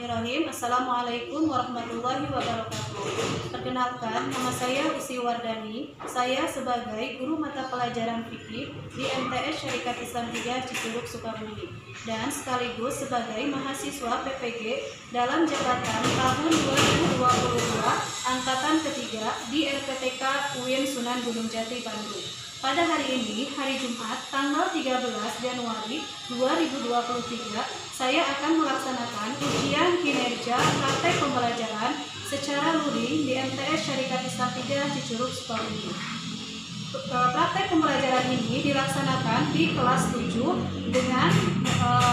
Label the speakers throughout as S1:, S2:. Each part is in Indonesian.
S1: Bismillahirrahmanirrahim. Assalamualaikum warahmatullahi wabarakatuh. Perkenalkan, nama saya Usi Wardani. Saya sebagai guru mata pelajaran fikih di MTS Syarikat Islam 3 Cicurug, Sukabumi, dan sekaligus sebagai mahasiswa PPG dalam jabatan tahun 2022 angkatan ketiga di RPTK UIN Sunan Gunung Jati, Bandung. Pada hari ini, hari Jumat, tanggal 13 Januari 2023, saya akan melaksanakan ujian kinerja praktek pembelajaran secara luring di MTS Syarikat Islam 3 Cicurug, Sukabumi. Praktek pembelajaran ini dilaksanakan di kelas 7 dengan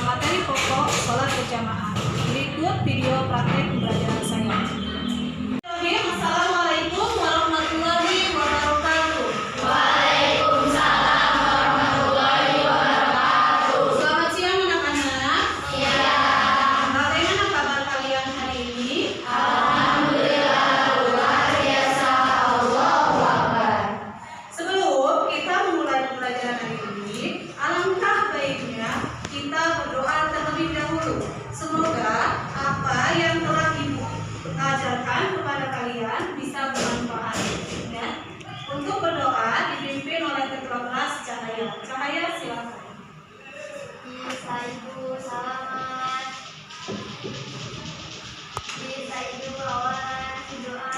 S1: materi pokok sholat berjamaah. Berikut video praktek pembelajaran saya. Assalamualaikum warahmatullahi wabarakatuh. Selamat siang anak-anak. Iya. Bagaimana kabar kalian hari ini? Alhamdulillah, luar biasa. Allahu Akbar. Sebelum kita memulai pembelajaran hari ini, alangkah baiknya kita berdoa terlebih dahulu. Semoga apa yang telah Ibu ajarkan kepada kalian bisa bermanfaat. Ya. Untuk berdoa dipimpin oleh Ketua Kelas Cahaya. Cahaya, silakan.
S2: Bisa Ibu, selamat. Bisa Ibu, awal doa.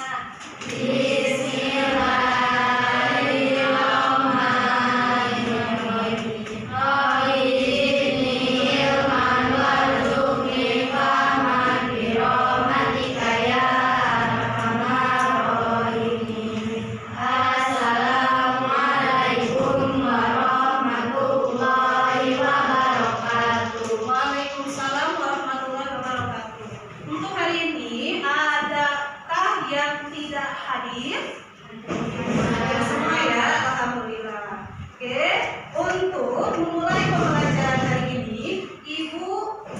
S1: Waalaikumsalam warahmatullahi wabarakatuh. Untuk hari ini, adakah yang tidak hadir? Hadir semua ya, alhamdulillah. Oke, untuk memulai pembelajaran hari ini, Ibu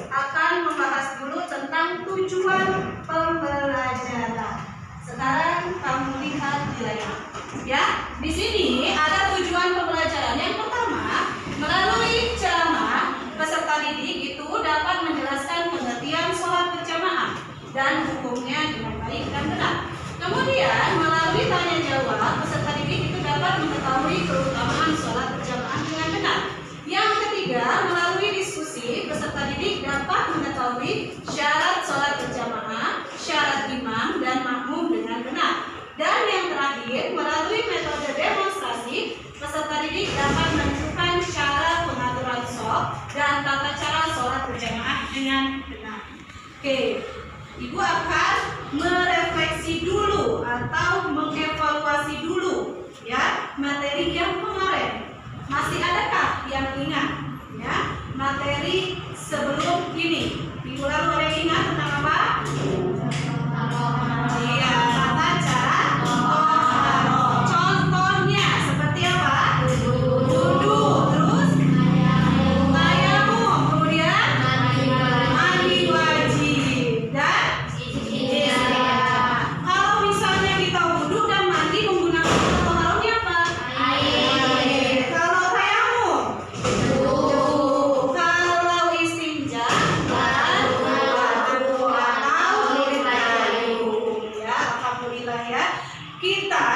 S1: akan membahas dulu tentang tujuan pembelajaran. Sekarang kamu lihat di layar. Ya, di sini ada tujuan pembelajaran. Yang pertama, melalui ceramah, peserta didik itu dapat menjelaskan pengertian sholat berjamaah dan hukumnya dengan baik dan benar. Kemudian, melalui tanya jawab, peserta didik itu dapat mengetahui keutamaan sholat berjamaah dengan benar. Yang ketiga, melalui diskusi, peserta didik dapat mengetahui syarat sholat berjamaah, syarat imam dan makmum dengan benar. Dan yang terakhir, melalui metode demonstrasi, peserta didik dapat menentukan cara pengaturan shaf dan tata cara sholat berjamaah dengan benar. Oke, Ibu akan merefleksi dulu atau mengevaluasi dulu ya materi yang kemarin. Masih adakah yang ingat ya materi sebelum ini? Minggu lalu ada yang ingat tentang apa? Iya, tata cara toharoh. Contohnya seperti apa? Wudu, terus tayamum, kemudian mandi wajib dan istirahat. Kalau misalnya kita wudu dan mandi menggunakan toharohnya apa? Air. Kalau tayamum, kalau istinja atau ya, alhamdulillah ya. Kita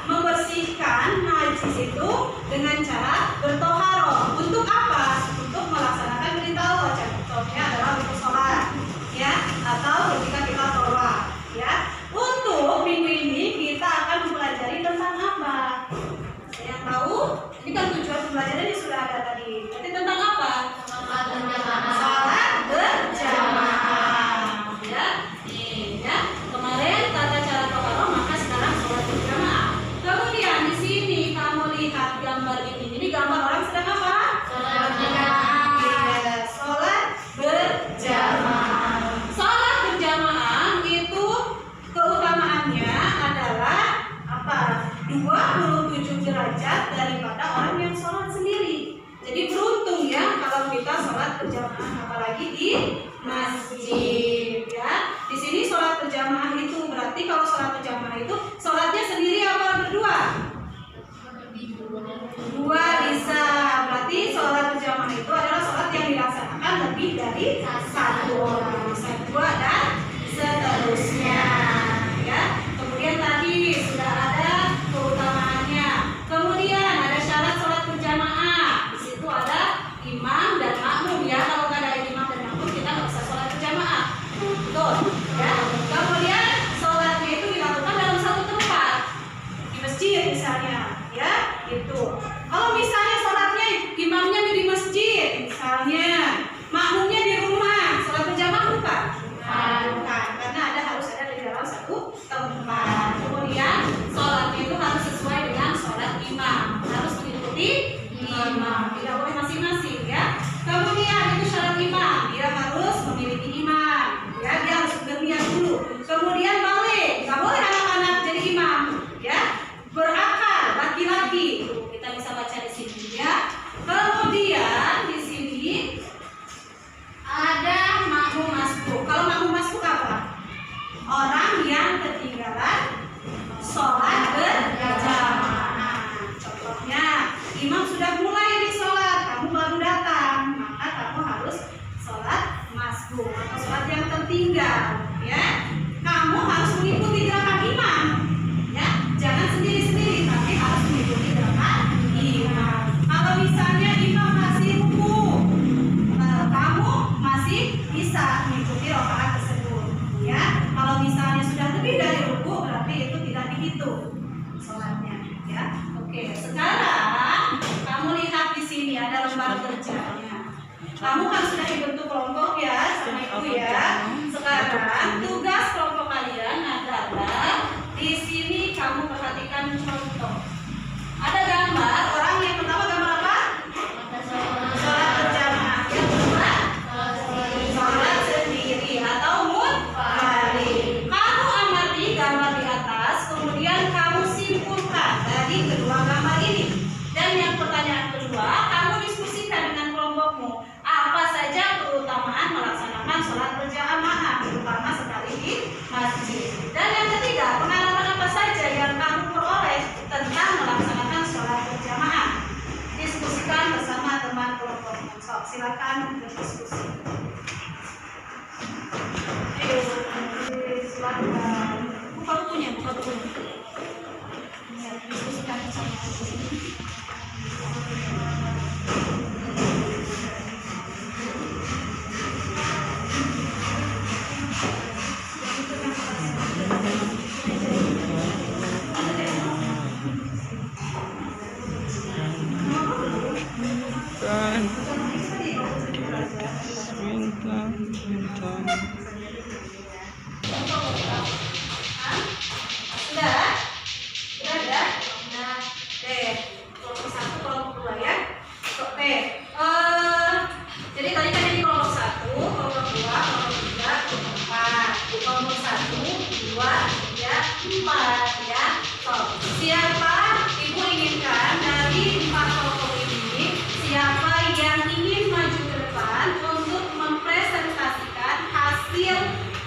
S1: membersihkan najis itu dengan cara bertoharoh. Untuk apa? Untuk melaksanakan perintah Allah. Contohnya adalah untuk sholat, ya, atau ketika kita tawaf, ya. Untuk minggu ini kita akan mempelajari tentang apa? Ada yang tahu? Ini kan tujuan pembelajarannya sudah ada tadi. Berarti tentang apa? Sholat berjamaah, ya. Nih, ya. Kemarin tata cara toharoh, maka sekarang sholat berjamaah. Kemudian di sini kamu lihat gambar ini. Ini gambar orang sedang apa? Sholat berjamaah. Iya, sholat berjamaah. Sholat berjamaah itu keutamaannya adalah apa? 27 derajat daripada orang yang sholat sendiri. Jadi beruntung ya kalau kita sholat berjamaah, apalagi di masjid ya. Di sini sholat berjamaah itu berarti kalau sholat berjamaah itu sholatnya sendiri apa berdua? Dua bisa. Berarti sholat berjamaah itu adalah sholat yang dilaksanakan lebih dari satu orang. Bisa dua dan misalnya, ya, itu. Kalau misalnya sholatnya imamnya di masjid, misalnya, makmumnya di rumah, sholat berjamaah bukan? Bukan, karena harus ada di dalam satu tempat. Kemudian sholatnya itu harus sesuai dengan sholat imam, harus mengikuti imam, tidak boleh masing-masing, ya. Kemudian itu syarat imam, dia harus memiliki imam, ya, dia harus berniat dulu. Kemudian balik, nggak boleh anak-anak jadi imam, ya. Berakal, laki-laki, kita bisa baca di sini, ya. Kemudian di sini ada makmum masbuk. Kalau makmum masbuk apa? Orang yang ketinggalan sholat berjamaah. Contohnya, imam sudah mulai di sholat, kamu baru datang, maka kamu harus sholat masbuk atau sholat yang tertinggal, ya. Kamu harus mengikuti gerakan imam, ya. Jangan sendiri-sendiri, tapi harus mengikuti gerakan imam. Kalau misalnya imam masih ruku, kamu masih bisa mengikuti rakaat tersebut, ya. Kalau misalnya sudah lebih dari ruku, berarti itu tidak dihitung sholatnya, ya. Oke, sekarang kamu lihat di sini ada lembar kerjanya. Kamu kan sudah dibentuk kelompok, ya, sama ibu, ya. Sekarang tugas kelompok kalian adalah di sini kamu perhatikan contoh. Ada gambar orang yang pertama gambar apa? Sholat berjamaah. Yang kedua sholat sendiri atau munfarid. Kamu amati gambar di atas, kemudian kamu simpulkan dari kedua gambar ini. Dan yang pertanyaan kedua, kamu diskusikan dengan kelompokmu apa saja keutamaan melaksanakan sholat berjamaah, terutama sekali di masjid. Dan yang ketiga, pengalaman apa saja yang kamu peroleh tentang melaksanakan sholat berjamaah. Diskusikan bersama teman kelompokmu. So, silakan berdiskusi. Ayo, silakan. Buka bukunya, buka bukunya. Ya, diskusikan bersama.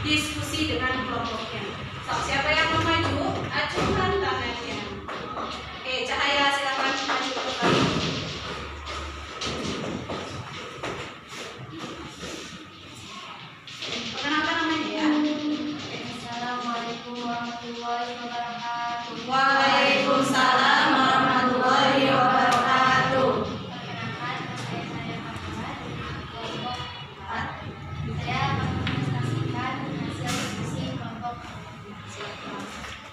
S1: Diskusi dengan kelompoknya. So, siapa yang mau maju? Acukan tangannya. Oke, Cahaya silakan maju ke depan. Perkenalkan namanya, ya.
S2: Assalamualaikum warahmatullahi wabarakatuh.
S1: Waalaikumsalam warahmatullahi wabarakatuh.
S2: Perkenalkan, saya Muhammad, kelompok 4. Saya akan menjelaskan hasil diskusi kelompok.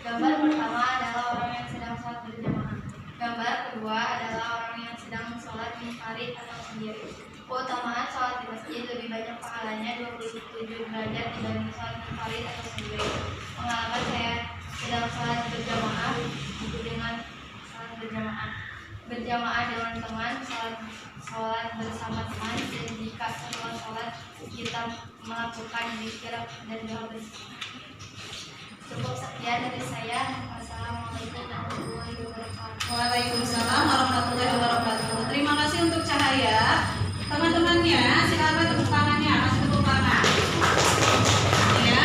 S2: Gambar pertama adalah orang yang sedang sholat berjamaah. Gambar kedua adalah orang yang sedang sholat munfarid atau sendiri. Keutamaan sholat di masjid lebih banyak pahalanya 27 derajat dibanding sholat munfarid atau sendiri. Pengalaman saya sedang sholat berjamaah itu dengan sholat berjamaah dengan teman, sholat bersama teman, dan jika setelah sholat kita melakukan zikir dan doa bersama. Cukup sekian dari saya. Wassalamualaikum warahmatullahi wabarakatuh.
S1: Waalaikumsalam warahmatullahi wabarakatuh. Terima kasih untuk Cahaya. Teman-temannya, silakan tepuk tangannya, kasih tepuk tangan. Ya,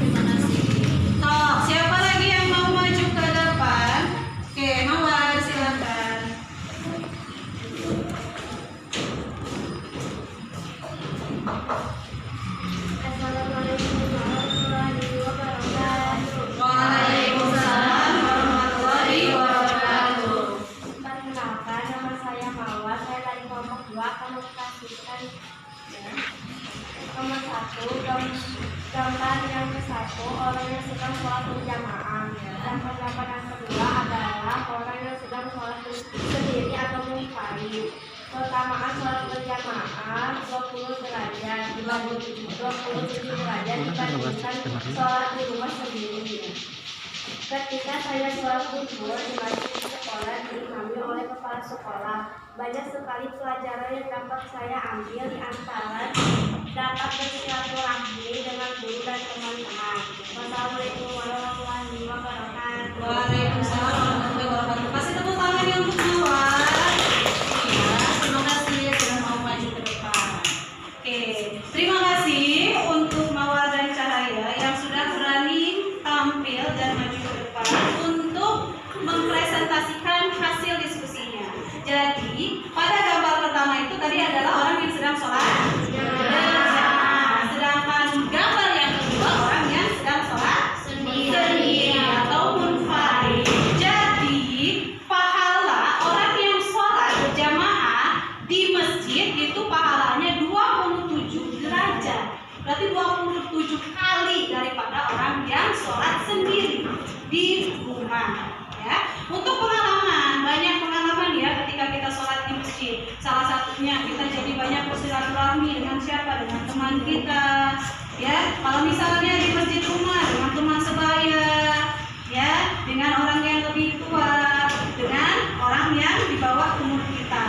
S1: terima kasih. Toh, siapa lagi yang mau maju ke depan? Oke, Mawar, silakan.
S2: Assalamualaikum warahmatullahi wabarakatuh.
S1: Waalaikumsalam warahmatullahi wabarakatuh.
S2: Keutamaan sholat berjamaah 20 derajat, 27 derajat dibandingkan sholat di rumah sendiri. Ketika saya sholat zuhur di masjid sekolah diimami oleh kepala sekolah, banyak sekali pelajaran yang dapat saya ambil, di antara dapat bersilaturahmi dengan guru dan teman-teman. Wassalamualaikum warahmatullahi wabarakatuh.
S1: Waalaikumsalam warahmatullahi wabarakatuh. Kasih tepuk tangan yang untuk Mawar. Iya, terima kasih sudah mau maju ke depan. Oke, terima kasih untuk Mawar dan Cahaya yang sudah berani tampil dan maju ke depan untuk mempresentasikan hasil diskusinya. Jadi, pada gambar pertama itu tadi adalah orang yang sedang sholat berjamaah. Sedangkan gambar yang kedua orang yang sedang sholat sendiri atau munfarid. Jadi, pahala orang yang sholat berjamaah di masjid itu pahalanya 27 derajat. Berarti 27 kali daripada orang yang sholat sendiri di rumah. Ya, untuk pengalaman, banyak pengalaman ya ketika kita sholat di masjid. Salah satunya kita jadi banyak bersilaturahmi dengan siapa? Dengan teman kita. Ya, kalau misalnya di masjid rumah dengan teman sebaya, ya, dengan orang yang lebih tua, dengan orang yang di bawah umur kita.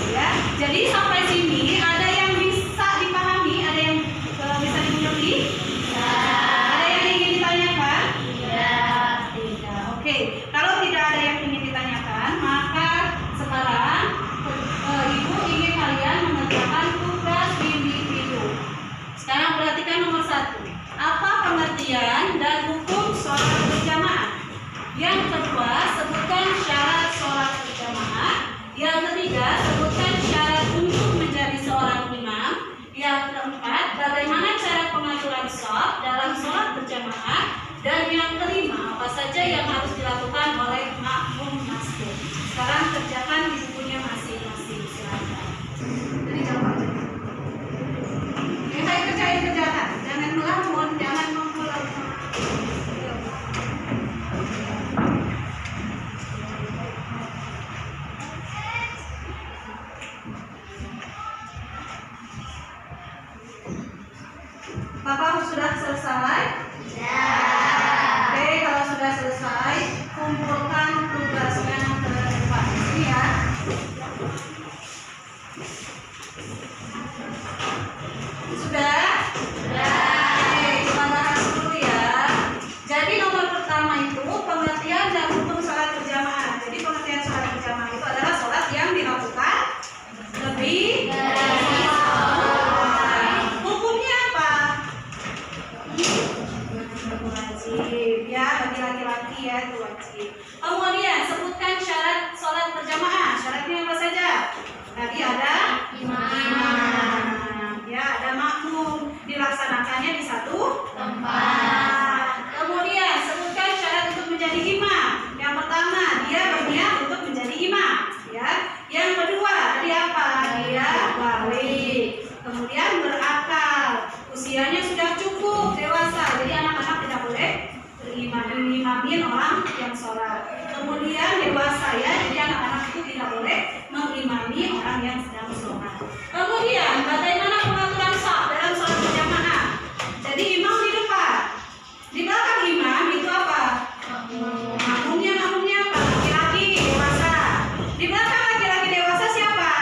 S1: Ya, jadi sampai sini ada yang bisa dipahami, ada yang bisa dimengerti? Ada yang ingin ditanyakan? Tidak. Oke, kalau tidak ada yang ingin ditanyakan, maka sekarang Ibu ingin kalian mengerjakan tugas individu. Sekarang perhatikan nomor 1. Apa pengertian dan hukum sholat berjamaah? Yang kedua, sebutkan syarat sholat berjamaah. Yang ketiga, sebutkan syarat untuk menjadi seorang imam. Yang keempat, bagaimana cara pengaturan shaf dalam sholat berjamaah. Dan yang kelima, apa saja yang harus dilakukan oleh makmum masjid. Sekarang kerjakan di bukunya masing-masing. Silakan. Jadi jawab aja. Yang saya kerjakan. Jangan melamun, jangan mempulau. Bapak sudah selesai? Oke, kalau sudah selesai, kumpulkan tugasnya ke depan. Ini ya. Sudah? Oke, kita bahas dulu ya. Jadi nomor pertama itu pengertian dan hukum sholat berjamaah. Jadi pengertian sholat berjamaah itu adalah sholat yang dilakukan lebih dari hukumnya apa? Wajib ya, bagi laki-laki ya itu wajib. Kemudian sebutkan syarat sholat berjamaah. Syaratnya apa saja? Tadi ada imam, ya, ada makmum, dilaksanakannya di satu tempat. Kemudian sebutkan syarat untuk menjadi imam. Yang pertama, dia berniat untuk menjadi imam, ya. Yang kedua, tadi apa? Dia balik. Kemudian berakal, usianya sudah cukup dewasa, jadi anak-anak tidak boleh mengimamin orang yang sholat. Kemudian dewasa ya, jadi anak-anak itu tidak boleh mengimami orang yang sedang sholat. Kemudian bagaimana pengaturan shaf dalam sholat berjamaah? Jadi imam di depan, di belakang imam itu apa? Makmumnya apa? Laki-laki dewasa. Di belakang laki-laki dewasa siapa?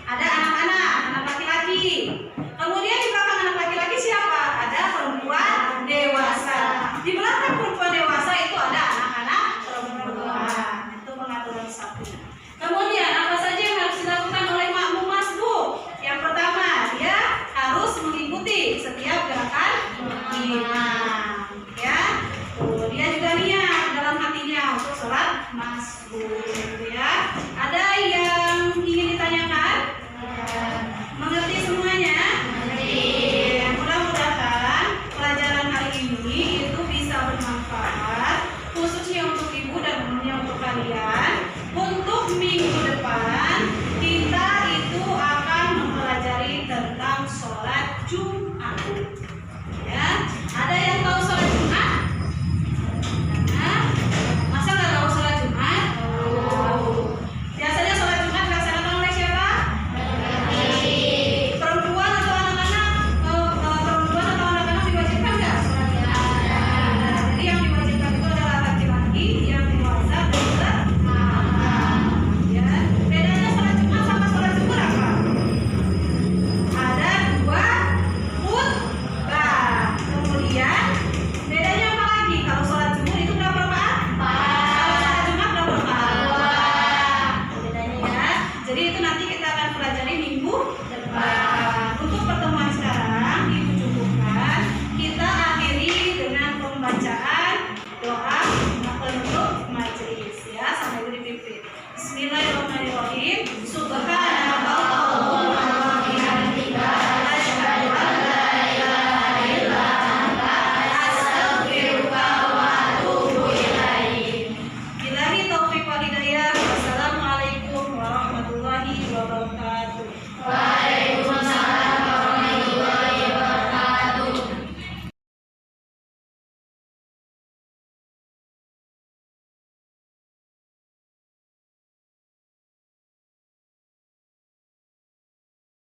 S1: Ada anak-anak, anak laki-laki. Kemudian di belakang anak laki-laki siapa? Ada perempuan dewasa. Di belakang perempuan dewasa itu ada anak-anak perempuan. Itu pengaturan satu. Kemudian apa saja yang harus dilakukan oleh makmum masbuk? Yang pertama, dia harus mengikuti setiap gerakan imam. Ya, dia juga niat dalam hatinya untuk sholat masbuk. Ya, ada yang ingin ditanyakan? Mengerti semuanya? Ya, mudah-mudahan pelajaran hari ini itu bisa bermanfaat, khususnya untuk ibu dan umumnya untuk kalian. Untuk minggu depan kita itu akan mempelajari tentang sholat Jumat. Ya, ada yang tahu sholat Jumat? Nah, masa nggak tahu sholat Jumat? Biasanya sholat Jumat dilaksanakan oleh siapa? Bismillahirrahmanirrahim.